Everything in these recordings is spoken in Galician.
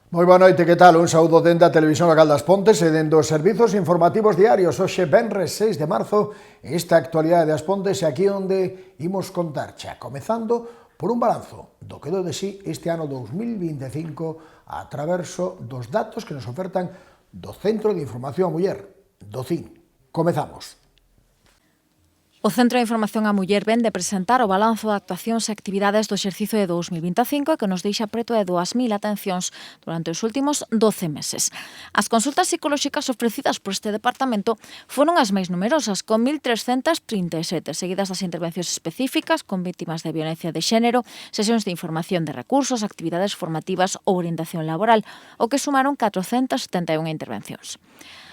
Moi boa noite, que tal? Un saúdo dende a Televisión Local das Pontes e dende os servizos informativos diarios. Hoxe, venres 6 de marzo, esta actualidade das Pontes é aquí onde imos contar xa, comezando por un balanzo do que deu de sí este ano 2025 a traverso dos datos que nos ofertan do Centro de Información a Muller, do CIN. Comezamos. O Centro de Información á Muller vén de presentar o balanzo de actuacións e actividades do exercicio de 2025 que nos deixa preto de 2.000 atencións durante os últimos 12 meses. As consultas psicolóxicas ofrecidas por este departamento foron as máis numerosas, con 1.337, seguidas das intervencións específicas con vítimas de violencia de xénero, sesións de información de recursos, actividades formativas ou orientación laboral, o que sumaron 471 intervencións.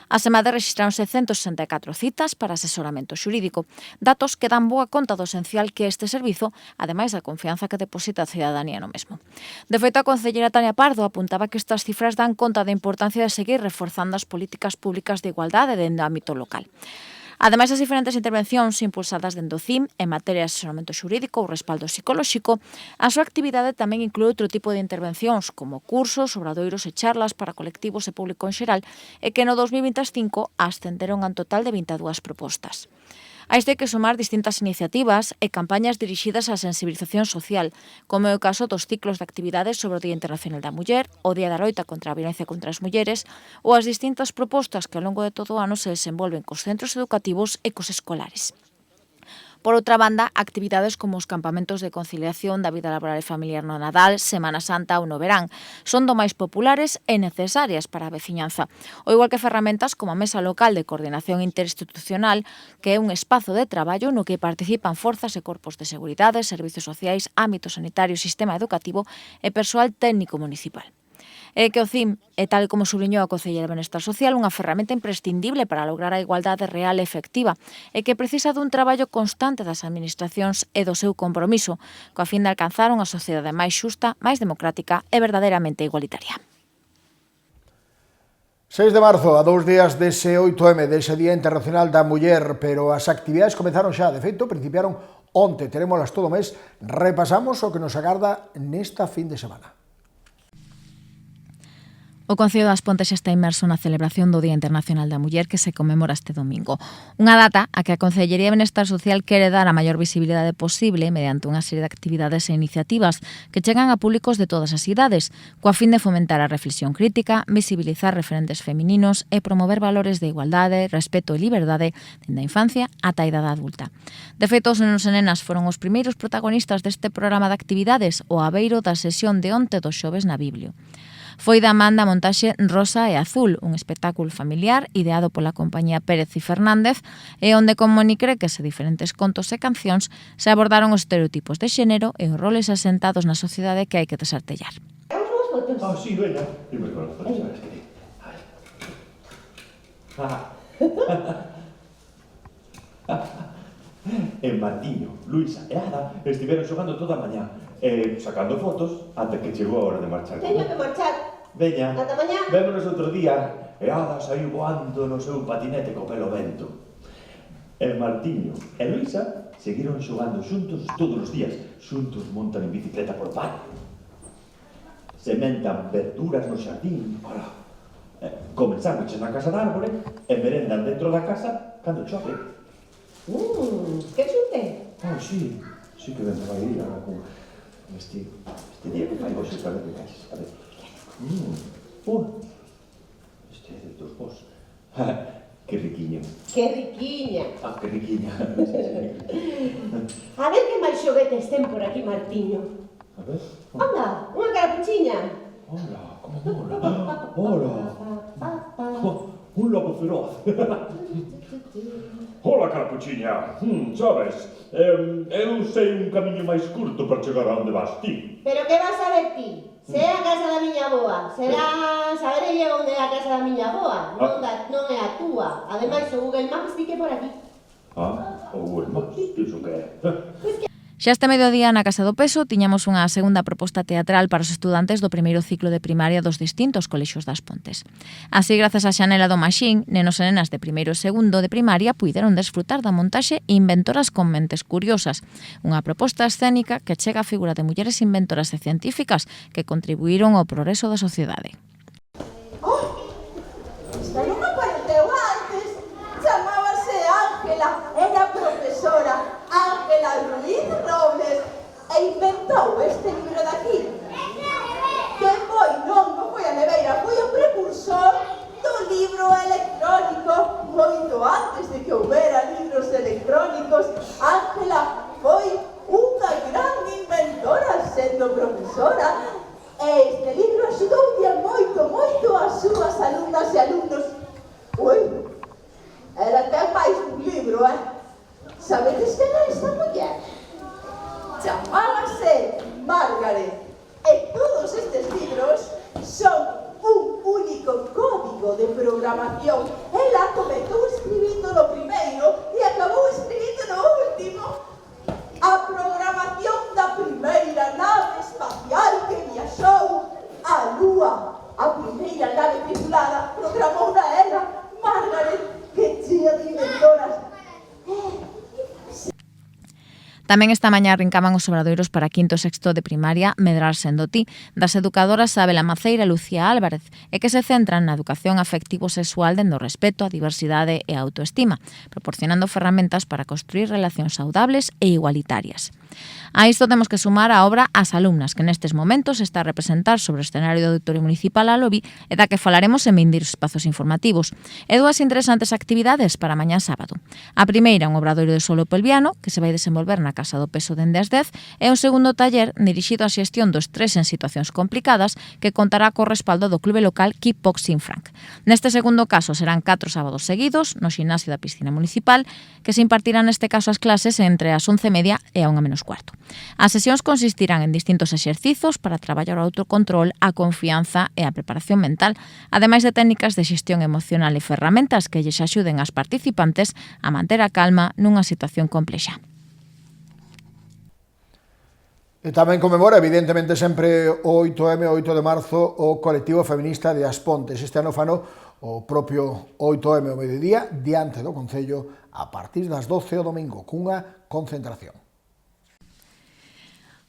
A semana rexistráronse 164 citas para asesoramento xurídico, datos que dan boa conta do esencial que é este servizo, ademais da confianza que deposita a cidadanía no mesmo. De feito, a concelleira Tania Pardo apuntaba que estas cifras dan conta da importancia de seguir reforzando as políticas públicas de igualdade dentro do ámbito local. Ademais das diferentes intervencións impulsadas dentro do CIM en materia de asesoramento xurídico ou respaldo psicolóxico, a súa actividade tamén inclúe outro tipo de intervencións, como cursos, obradoiros e charlas para colectivos e público en xeral, e que no 2025 ascenderon a un total de 22 propostas. A isto hai que sumar distintas iniciativas e campañas dirixidas á sensibilización social, como é o caso dos ciclos de actividades sobre o Día Internacional da Muller, o Día da Loita contra a Violencia contra as Mulleres ou as distintas propostas que ao longo de todo o ano se desenvolven cos centros educativos e cos escolares. Por outra banda, actividades como os campamentos de conciliación da vida laboral e familiar no Nadal, Semana Santa ou no verán son do máis populares e necesarias para a veciñanza, ou igual que ferramentas como a Mesa Local de Coordinación Interinstitucional, que é un espazo de traballo no que participan forzas e corpos de seguridade, servizos sociais, ámbito sanitario, sistema educativo e persoal técnico municipal. É que o CIM é, tal como subliñou a Concelleira de Benestar Social, unha ferramenta imprescindible para lograr a igualdade real e efectiva e que precisa dun traballo constante das administracións e do seu compromiso, coa fin de alcanzar unha sociedade máis xusta, máis democrática e verdadeiramente igualitaria. 6 de marzo, a 2 días dese 8M, dese Día Internacional da Muller, pero as actividades comezaron xa, de feito, principiaron onte, terémolas todo o mes, repasamos o que nos agarda nesta fin de semana. O Concello das Pontes está inmerso na celebración do Día Internacional da Muller que se conmemora este domingo. Unha data a que a Concellería de Benestar Social quere dar a maior visibilidade posible mediante unha serie de actividades e iniciativas que chegan a públicos de todas as idades, coa fin de fomentar a reflexión crítica, visibilizar referentes femininos e promover valores de igualdade, respeto e liberdade dende a infancia ata a idade adulta. De feito, os nenos e nenas foron os primeiros protagonistas deste programa de actividades o abeiro da sesión de onte dos xoves na Biblio. Foi da man da montaxe Rosa e Azul, un espectáculo familiar ideado pola compañía Pérez y Fernández e onde con Moni Creques e diferentes contos e cancións se abordaron os estereotipos de xénero e os roles asentados na sociedade que hai que desartellar. Sí, venga. Dime con las fotos, sabes que te... En Martiño, Luisa e Ada estiveron xogando toda a mañá, sacando fotos, ata que chegou a hora de marchar. Teño que marchar. Veña, ata mañá. Vémonos outro día, e Ada saiu voando no seu patinete co pelo vento. En Martiño e Luisa seguiron xogando xuntos todos os días, xuntos montan en bicicleta por par. Sementan verduras no xardín, comen sándwiches na casa da árbore e merendan dentro da casa cando chove. Que chute? Sí que ben vai ir agora con este día que fai hoxe para ver que caixas. A ver. Este é de tus vos. Que riquiña. Que riquiña. Que riquiña. A ver que máis xoguetes ten por aquí, Martiño. A ver. Anda, unha carapuchiña. Hola, como mola. Hola. Un lobo feroz. Hola, carapuchiña. Sabes, eu sei un camiño máis curto para chegar a onde vas ti. Pero que vas a ver ti? Se é a casa da miña boa, será saberelle onde é a casa da miña boa, non é a túa. Ademais, o Google Maps di que por aquí. O Google Maps, iso que é. Xa este mediodía na Casa do Peso tiñamos unha segunda proposta teatral para os estudantes do primeiro ciclo de primaria dos distintos colexios das Pontes. Así, grazas á xanela do Maxín, nenos e nenas de primeiro e segundo de primaria puideron desfrutar da montaxe Inventoras con mentes curiosas, unha proposta escénica que chega a figura de mulleres inventoras e científicas que contribuíron ao progreso da sociedade. Esta non apareceu antes. Chamábase Ángela, era profesora Ángela Ruiz Robles e inventou este libro de aquí. Que foi, non foi a neveira, foi o precursor do libro electrónico. Moito antes de que houbera libros electrónicos, Ángela foi unha gran inventora sendo profesora. E este libro axudoulle moito as súas alumnas e alumnos. Ui, ela ten máis un libro, Sabedes quen é esta muller? Chamábase Margaret. E todos estes libros son un único código de programación. Ela comezou escribindo no primeiro e acabou escribindo no último. A programación da primeira nave espacial que viaxou á Lúa. A primeira nave tripulada programou na ela, Margaret, que chea de inventoras. Tamén esta mañá arrincaban os obradoiros para quinto e sexto de primaria Medrar sendo ti, das educadoras Abela Maceira e Lucía Álvarez, e que se centran na educación afectivo-sexual dende o respeto, a diversidade e a autoestima, proporcionando ferramentas para construir relacións saudables e igualitarias. A isto temos que sumar a obra As alumnas, que nestes momentos está a representar sobre o escenario do Auditorio Municipal Alobi e da que falaremos en vindiros espazos informativos, e dúas interesantes actividades para mañá sábado. A primeira, un obradoiro de solo pelviano, que se vai desenvolver na Casa do Peso dende as 10, e un segundo taller dirixido á xestión do estrés en situacións complicadas que contará co respaldo do clube local Kickboxing Frank. Neste segundo caso serán 4 sábados seguidos no xinasio da piscina municipal, que se impartirán neste caso as clases entre as 11:30 e a 1:45. As sesións consistirán en distintos exercizos para traballar o autocontrol, a confianza e a preparación mental, ademais de técnicas de xestión emocional e ferramentas que lles axuden ás participantes a manter a calma nunha situación complexa. E tamén conmemora, evidentemente, sempre o 8M, 8 de marzo, o colectivo feminista de As Pontes. Este ano fano o propio 8M ao mediodía, diante do Concello, a partir das 12 o domingo, cunha concentración.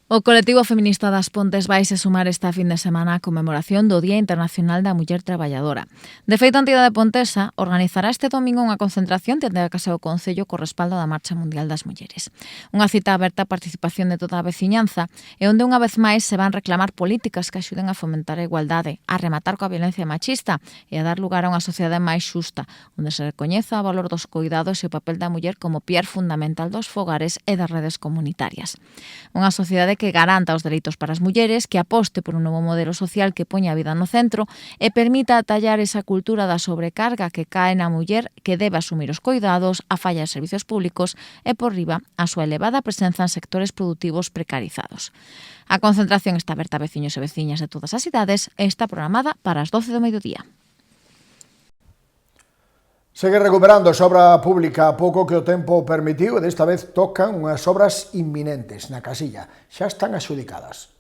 O colectivo feminista das Pontes vaise sumar esta fin de semana á conmemoración do Día Internacional da Muller Traballadora. De feito, a entidade pontesa organizará este domingo unha concentración dende a Casa do Concello co respaldo da Marcha Mundial das Mulleres. Unha cita aberta á participación de toda a veciñanza e onde unha vez máis se van reclamar políticas que axuden a fomentar a igualdade, a rematar coa violencia machista e a dar lugar a unha sociedade máis xusta, onde se recoñeza o valor dos cuidados e o papel da muller como piar fundamental dos fogares e das redes comunitarias. Unha sociedade que garanta os dereitos para as mulleres, que aposte por un novo modelo social que poña a vida no centro e permita atallar esa cultura da sobrecarga que cae na muller que debe asumir os cuidados, a falla de servizos públicos e, por riba, a súa elevada presenza en sectores produtivos precarizados. A concentración está aberta a veciños e veciñas de todas as idades e está programada para as 12 do mediodía. Segue recuperando a obra pública a pouco que o tempo permitiu e desta vez tocan unhas obras inminentes na Casilla. Xa están adxudicadas.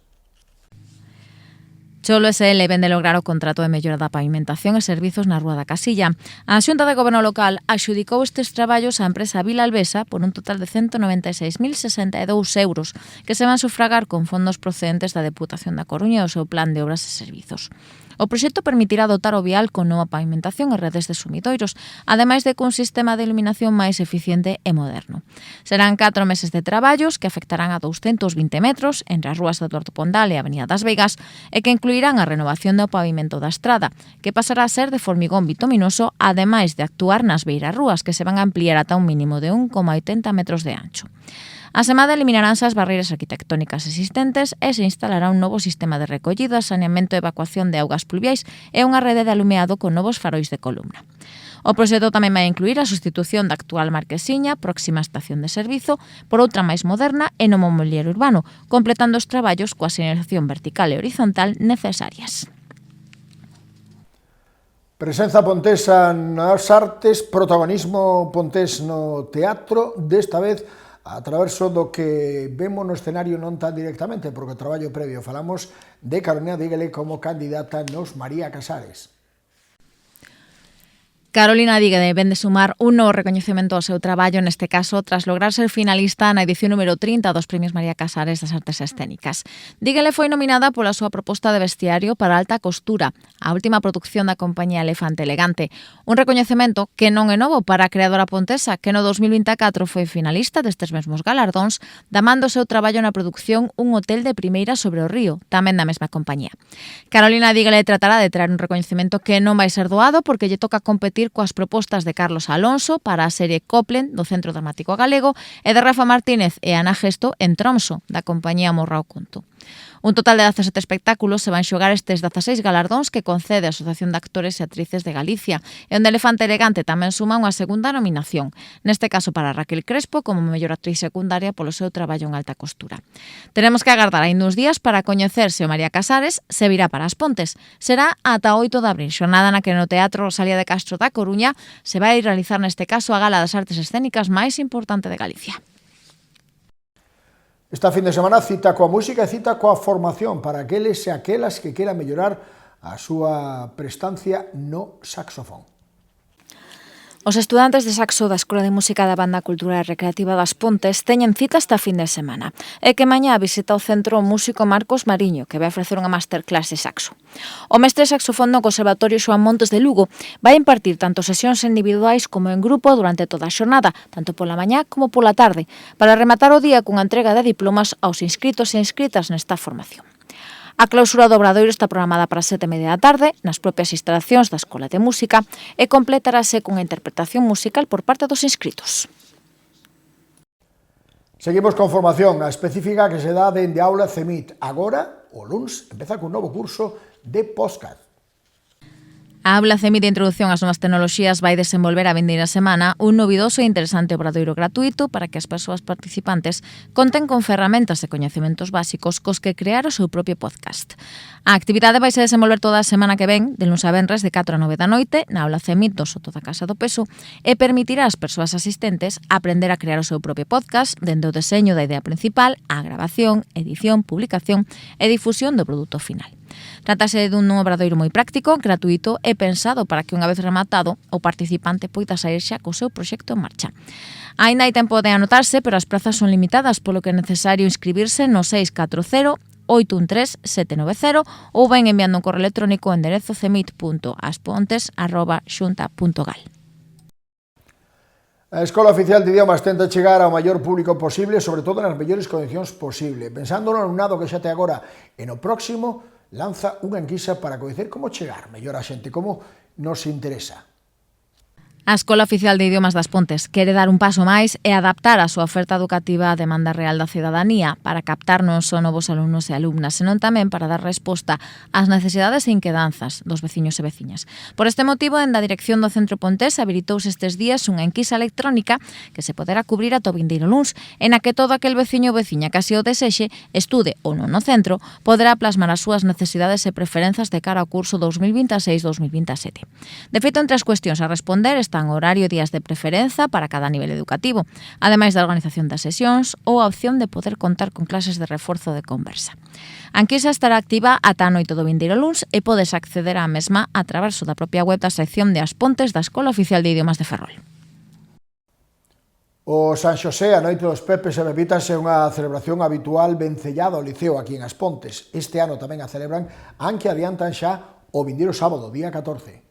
Cholo SL vende lograr o contrato de mellora da pavimentación e servizos na Rúa da Casilla. A Xunta de Goberno Local adxudicou estes traballos á empresa Vila Albesa por un total de 196.062 euros, que se van sufragar con fondos procedentes da Deputación da Coruña e o seu plan de obras e servizos. O proxecto permitirá dotar o vial con nova pavimentación e redes de sumidoiros, ademais de cun sistema de iluminación máis eficiente e moderno. Serán 4 meses de traballos que afectarán a 220 metros entre as rúas de Eduardo Pondal e a Avenida das Veigas e que incluirán a renovación do pavimento da estrada, que pasará a ser de formigón bituminoso, ademais de actuar nas beirarrúas, que se van a ampliar ata un mínimo de 1,80 metros de ancho. Asemade, eliminaránse as barreiras arquitectónicas existentes e se instalará un novo sistema de recollido, saneamento e evacuación de augas pluviais e unha rede de alumeado con novos farois de columna. O proxecto tamén vai incluir a sustitución da actual marquesiña, próxima estación de servizo, por outra máis moderna e no mobiliario urbano, completando os traballos coa señalización vertical e horizontal necesarias. Presenza pontesa nas artes, protagonismo pontés no teatro, desta vez a traverso do que vemos no escenario non tan directamente, porque o traballo previo falamos de Carolina Díguele como candidata nos María Casares. Carolina Díguele vén de sumar un novo recoñecemento ao seu traballo, neste caso, tras lograr ser finalista na edición número 30 dos Premios María Casares das Artes Escénicas. Díguele foi nominada pola súa proposta de vestiario para Alta Costura, a última produción da compañía Elefante Elegante. Un recoñecemento que non é novo para a creadora pontesa, que no 2024 foi finalista destes mesmos galardóns, damando o seu traballo na produción Un hotel de primeira sobre o río, tamén da mesma compañía. Carolina Díguele tratará de traer un recoñecemento que non vai ser doado porque lle toca competir coas propostas de Carlos Alonso para a serie Coplen do Centro Dramático Galego e de Rafa Martínez e Ana Gesto en Tromso, da compañía Morra o Conto. Un total de 17 espectáculos se van xogar estes 16 galardóns que concede a Asociación de Actores e Actrices de Galicia, e onde Elefante Elegante tamén suma unha segunda nominación, neste caso para Raquel Crespo como mellor actriz secundaria polo seu traballo en Alta Costura. Teremos que agardar aínda uns días para coñecer se o María Casares se virá para as Pontes. Será ata 8 de abril, xornada na que no Teatro Rosalía de Castro da Coruña se vai realizar neste caso a Gala das Artes Escénicas máis importante de Galicia. Esta fin de semana cita coa música e cita coa formación para aqueles e aquelas que queran mellorar a súa prestancia no saxofón. Os estudantes de saxo da Escola de Música da Banda Cultural e Recreativa das Pontes teñen cita esta fin de semana. E que mañá visita o centro o músico Marcos Mariño, que vai ofrecer unha masterclass de saxo. O mestre de saxofón do Conservatorio Xoán Montes de Lugo vai impartir tanto sesións individuais como en grupo durante toda a xornada, tanto pola mañá como pola tarde, para rematar o día cunha entrega de diplomas aos inscritos e inscritas nesta formación. A clausura do obradoiro está programada para 7:30 da tarde nas propias instalacións da Escola de Música e completarase cunha interpretación musical por parte dos inscritos. Seguimos con formación, a específica que se dá dende Aula CEMIT. Agora, o luns, empeza cun novo curso de podcast. A Aula CEMIT de Introducción ás Novas Tecnoloxías vai desenvolver a vindeira semana un novidoso e interesante obradoiro gratuito para que as persoas participantes conten con ferramentas e coñecementos básicos cos que crear o seu propio podcast. A actividade vai se desenvolver toda a semana que ven, de luns a venres de 4 a 9 da noite, na Aula CEMIT do Soto da Casa do Peso, e permitirá ás persoas asistentes aprender a crear o seu propio podcast dende o deseño da idea principal, a grabación, edición, publicación e difusión do produto final. Trátase dun obradoiro moi práctico, gratuito e pensado para que unha vez rematado o participante poida sair xa co seu proxecto en marcha. Aínda hai tempo de anotarse, pero as prazas son limitadas, polo que é necesario inscribirse no 640 813 790 ou ben enviando un correo electrónico ao enderezo cemit.aspontes@xunta.gal. A Escola Oficial de Idiomas tenta chegar ao maior público posible, sobre todo nas mellores condicións posible. Pensando no alumnado que xa te agora e no próximo, lanza unha enquisa para coñecer como chegar mellor a xente, como nos interesa. A Escola Oficial de Idiomas das Pontes quere dar un paso máis e adaptar a súa oferta educativa á demanda real da cidadanía para captar non só novos alumnos e alumnas, senón tamén para dar resposta ás necesidades e inquedanzas dos veciños e veciñas. Por este motivo, en da dirección do Centro Pontés habilitouse estes días unha enquisa electrónica que se poderá cubrir ata o vindeiro luns, en a que todo aquel veciño ou veciña que así o desexe, estude ou non no centro, poderá plasmar as súas necesidades e preferenzas de cara ao curso 2026-2027. De feito, entre as cuestións a responder están horario e días de preferenza para cada nivel educativo, ademais da organización das sesións ou a opción de poder contar con clases de reforzo de conversa. A enquisa estará activa ata a noite do vindeiro luns e podes acceder á mesma a través da propia web da sección de As Pontes da Escola Oficial de Idiomas de Ferrol. O San Xosé, a noite dos Pepes e Pepitas, é unha celebración habitual vencellada ao Liceo aquí en As Pontes. Este ano tamén a celebran, aunque adiantan xa o vindeiro sábado, día 14.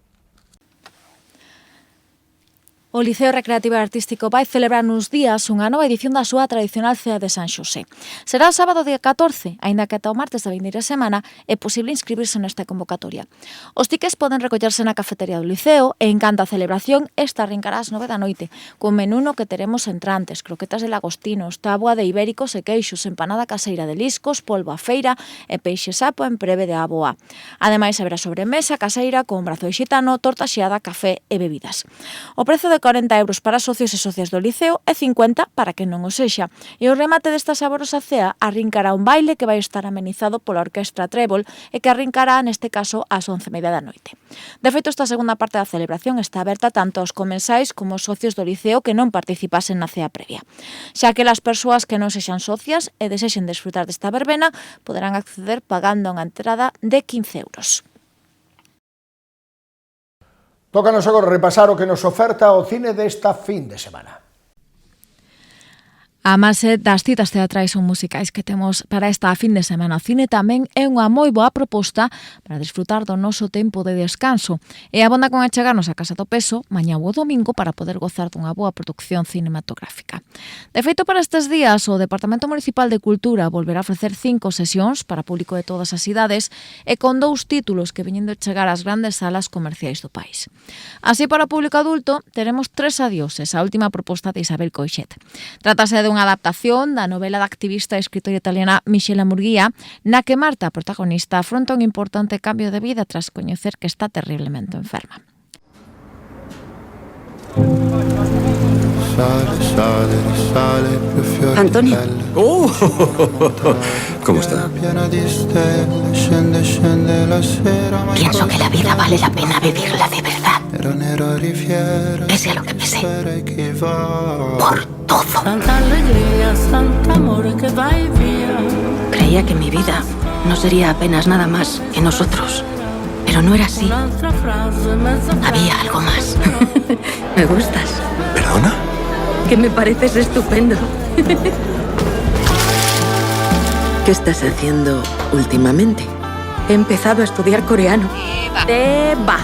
O Liceo Recreativo e Artístico vai celebrar nuns días unha nova edición da súa tradicional Cea de San Xosé. Será o sábado día 14, aínda que ata o martes da vindeira semana é posible inscribirse nesta convocatoria. Os tickets poden recollerse na cafetería do Liceo e en canto a celebración, esta arrincará ás 9 da noite, cun menú no que teremos entrantes, croquetas de lagostinos, táboa de ibéricos e queixos, empanada caseira de liscos, polvo a feira e peixe sapo en preve de aboa. Ademais, haberá sobremesa caseira con brazo de xitano, torta xeada, café e bebidas. O prezo de 40 euros para socios e socias do Liceo e 50 para que non o sexa. E o remate desta saborosa cea arrincará un baile que vai estar amenizado pola Orquestra Trébol e que arrincará neste caso ás 11:30 da noite. De feito, esta segunda parte da celebración está aberta tanto aos comensais como aos socios do Liceo que non participasen na cea previa. Xa que as persoas que non sexan socias e desexen desfrutar desta verbena poderán acceder pagando unha entrada de 15 euros. Tócanos agora repasar o que nos oferta o cine desta fin de semana. A máis das citas teatrais ou musicais que temos para esta fin de semana, o cine tamén é unha moi boa proposta para desfrutar do noso tempo de descanso. E abonda con achegarnos a Casa do Peso mañá ou domingo para poder gozar dunha boa produción cinematográfica. De feito, para estes días, o Departamento Municipal de Cultura volverá a ofrecer 5 sesións para público de todas as idades e con 2 títulos que veñen de chegar ás grandes salas comerciais do país. Así, para o público adulto, teremos 3 adioses, a última proposta de Isabel Coixet. Trátase de unha adaptación da novela da activista e escritora italiana Michela Murguía, na que Marta, a protagonista, afronta un importante cambio de vida tras coñecer que está terriblemente enferma. Antonio. ¡Oh! ¿Cómo está? Pienso que la vida vale la pena vivirla de verdad. Pese a lo que pese. Por todo. Creía que mi vida no sería apenas nada más que nosotros. Pero no era así. Había algo más. Me gustas. ¿Perdona? Que me pareces estupendo. ¿Qué estás haciendo últimamente? He empezado a estudiar coreano. Eva.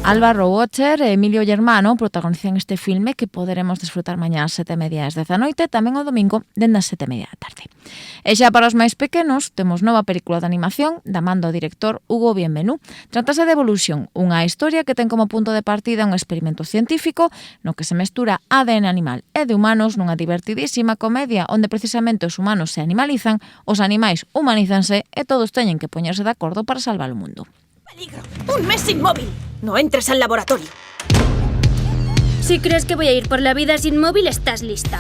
Álvaro Watcher e Emilio Germano protagonizan este filme que poderemos desfrutar mañá ás 7:30 ás 10 da noite, tamén o domingo dende as 7:30 da tarde. E xa para os máis pequenos, temos nova película de animación da man do director Hugo Bienvenú. Trátase de Evolución, unha historia que ten como punto de partida un experimento científico no que se mestura ADN animal e de humanos nunha divertidísima comedia onde precisamente os humanos se animalizan, os animais humanízanse e todos teñen que poñerse de acordo para salvar o mundo. ¡Peligro! ¡Un mes inmóvil! ¡No entres al laboratorio! Si crees que voy a ir por la vida sin móvil, estás lista.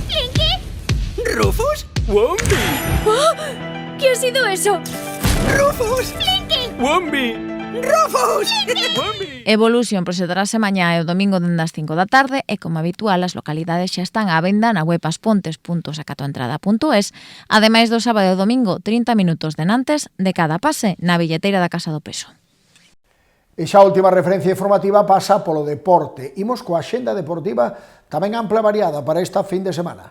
¿Blinky? ¿Rufus? ¡Wombi! ¡Oh! ¿Qué ha sido eso? ¡Rufus! ¡Blinky! ¡Wombi! ¡Rufus! ¡Wombi! Evolución presentarase mañá e o domingo dende as 5 da tarde e, como habitual, as localidades xa están á venda na web aspontes.sacatoentrada.es, ademais do sábado e o domingo 30 minutos de Nantes de cada pase na billeteira da Casa do Peso. E xa a última referencia informativa pasa polo deporte. Imos coa axenda deportiva tamén ampla e variada para esta fin de semana.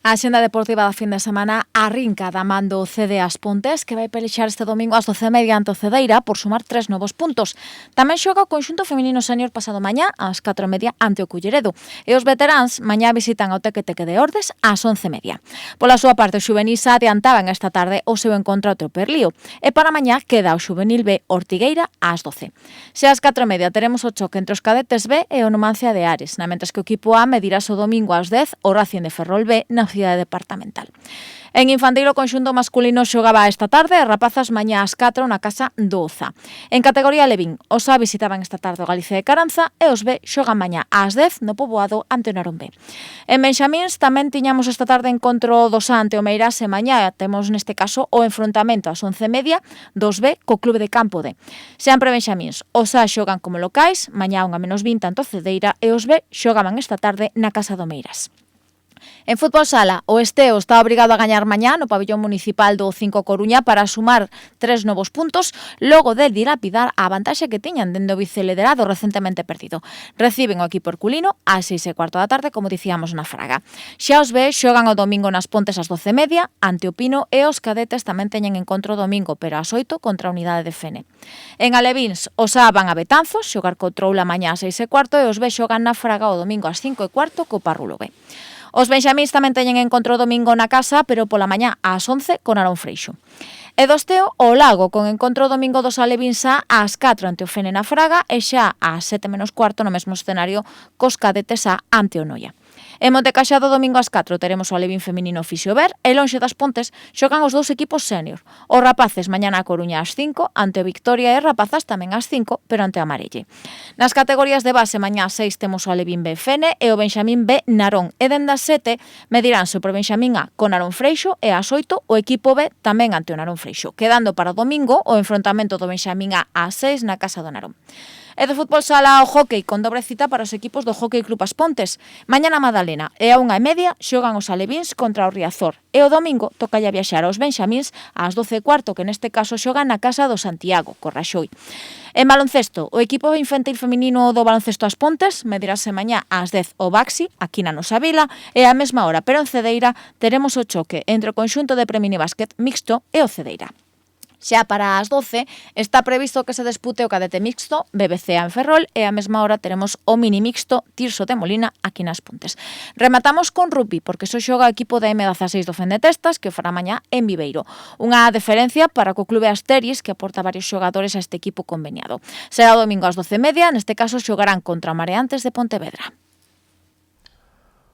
A axenda deportiva da fin de semana arrinca da man do CD Aspontes, que vai pelexar este domingo ás 12:30 ante o Cedeira por sumar 3 novos puntos. Tamén xoga o conxunto feminino senior pasado mañá ás 4:30 ante o Culleredo. E os veteráns mañá visitan o Teque-Teque de Ordes ás 11:30. Pola súa parte, o xuvenil xa adiantaban esta tarde o seu encontro ao Perlío. E para mañá queda o xuvenil B Ortigueira ás 12. Xa ás 4:30 teremos o choque entre os cadetes B e o Numancia de Ares, na mentres que o equipo A medirás o domingo ás 10 o Racing de Ferrol B na cidade departamental. En infantil, o conxunto masculino xogaba esta tarde e rapazas mañá ás 4 na casa do Oza. En categoría Levín, os A visitaban esta tarde o Galicia de Caranza e os B xogan mañá ás 10 no Poboado ante o Narón B. En Benxamíns tamén tiñamos esta tarde encontro dos A ante o Meirás e mañá temos neste caso o enfrontamento ás 11:30 dos B co Clube de Campo D. Sempre Benxamíns, os A xogan como locais, mañá 1:20 ante o Cedeira e os B xogaban esta tarde na casa do Meirás. En fútbol sala, o Esteo está obrigado a gañar mañá no pabellón municipal do 5 Coruña para sumar 3 novos puntos logo de dilapidar a vantaxe que tiñan dende o viceliderado recentemente perdido. Reciben o equipo herculino ás 6:15 da tarde, como dicíamos na Fraga. Xa os B xogan o domingo nas Pontes ás 12:30 ante o Pino e os cadetes tamén teñen encontro domingo, pero ás 8 contra a Unidade de Fene. En Alevíns, os A van a Betanzos, xogar contra Oula mañá ás 6:15 e os B xogan na Fraga o domingo ás 5:15 co Parrulo B. Os benxamíns tamén teñen encontro domingo na casa, pero pola mañá ás 11 con Arón Freixo. E do Esteo, o Lago, con encontro domingo dos Alevíns ás 4 ante o Fene na Fraga e xa ás 7:15 no mesmo escenario cos cadetes ante o Noia. En Montecaxado, domingo ás 4, teremos o Alevín feminino Fisiober e lonxe das Pontes xogan os dous equipos senior. Os rapaces mañana a Coruña ás 5, ante o Victoria e rapazas tamén ás 5, pero ante o Amarelle. Nas categorías de base, mañá ás 6 temos o Alevín B Fene e o Benxamín B Narón. E dende as 7 mediránse o Benxamín A con Narón Freixo e ás 8 o equipo B tamén ante o Narón Freixo, quedando para o domingo o enfrontamento do Benxamín A ás 6 na Casa do Narón. E de fútbol sala ao hóquei con dobre cita para os equipos do Hóquei Club As Pontes. Mañá na Madalena e a 1:30 xogan os alevíns contra o Riazor. E o domingo toca ya viaxar aos Benxamíns ás 12:15, que neste caso xogan na Casa do Santiago, co Raxoi. En baloncesto, o equipo infantil feminino do baloncesto As Pontes medirase mañá ás 10 o Baxi, aquí na nosa vila, e á mesma hora, pero en Cedeira, teremos o choque entre o conxunto de Premini Básquet mixto e o Cedeira. Xa para as 12 está previsto que se dispute o cadete mixto BBC en Ferrol e á mesma hora teremos o mini mixto Tirso de Molina aquí nas Pontes. Rematamos con rugby porque só xoga o equipo da M16 do Fendetestas que o fará mañá en Viveiro. Unha deferencia para co clube Asteris que aporta varios xogadores a este equipo conveniado. Será o domingo ás 12:30, neste caso xogarán contra o Mareantes de Pontevedra.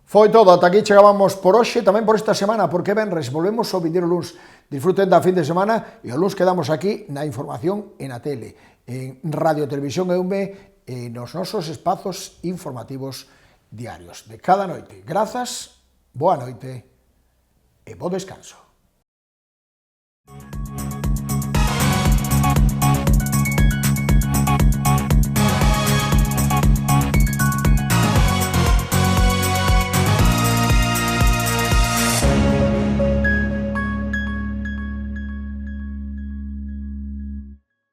Foi todo, ata aquí chegábamos por hoxe, tamén por esta semana, porque venres volvemos ao vindeiro luns. Disfruten da fin de semana e o luns quedamos aquí na información e na tele, en Radio Televisión EUME e nos nosos espazos informativos diarios de cada noite. Grazas, boa noite e bo descanso.